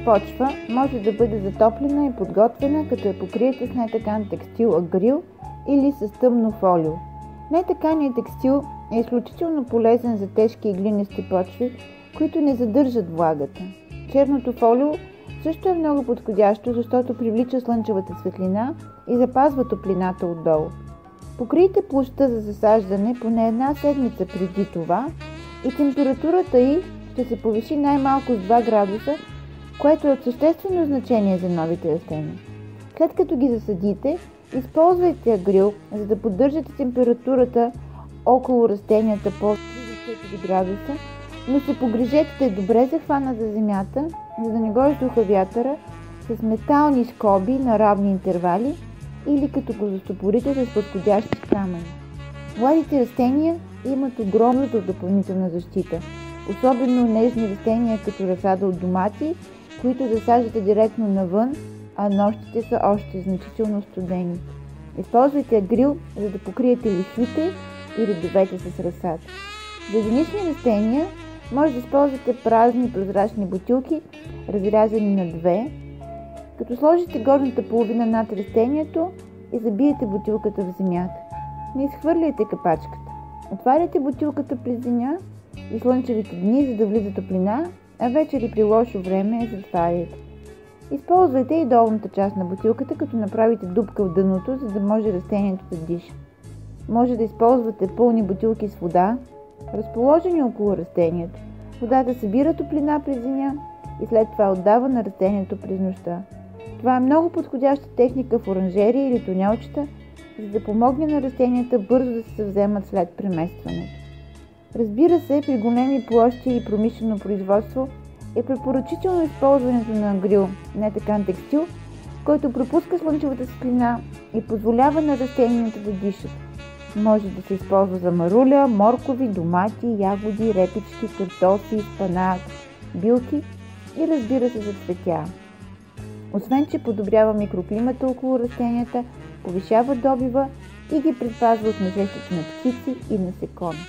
почва може да бъде затоплена и подготвена, като я покриете с нетъкан текстил акрил или с тъмно фолио. Нетъканият текстил е изключително полезен за тежки и глинести почви, които не задържат влагата. Черното фолио също е много подходящо, защото привлича слънчевата светлина и запазва топлината отдолу. Покрийте площта за засаждане поне една седмица преди това и температурата й ще се повиши най-малко с 2 градуса, което е от съществено значение за новите растения. След като ги засадите, използвайте акрил, за да поддържате температурата около растенията под 34 градуса, но се погрижете да е добре захванат за земята, за да не го издуха вятъра, с метални скоби на равни интервали или като го застопорите с подходящи камъни. Младите растения имат огромна от допълнителна защита, особено нежни растения като разсада от домати, които засаждате директно навън, а нощите са още значително студени. Използвайте акрил, за да покриете лихвите и редовете с разсад. За единични растения може да използвате празни прозрачни бутилки, разрязани на две, като сложите горната половина над растението и забиете бутилката в земята. Не изхвърляйте капачката. Отваряйте бутилката през деня и слънчевите дни, за да влиза топлина, а вечер и при лошо време я затваряйте. Използвайте и долната част на бутилката, като направите дупка в дъното, за да може растението да диша. Може да използвате пълни бутилки с вода, разположени около растението. Водата събира топлина през деня и след това отдава на растението през нощта. Това е много подходяща техника в оранжерии или тунелчета, за да помогне на растенията бързо да се съвземат след преместването. Разбира се, при големи площи и промишлено производство е препоръчително използването на акрил, нетъкан текстил, който пропуска слънчевата светлина и позволява на растенията да дишат. Може да се използва за маруля, моркови, домати, ягоди, репички, картофи, спанак, билки и разбира се за цветя. Освен, че подобрява микроклимата около растенията, повишава добива и ги предпазва от нашествието на птици и насекоми.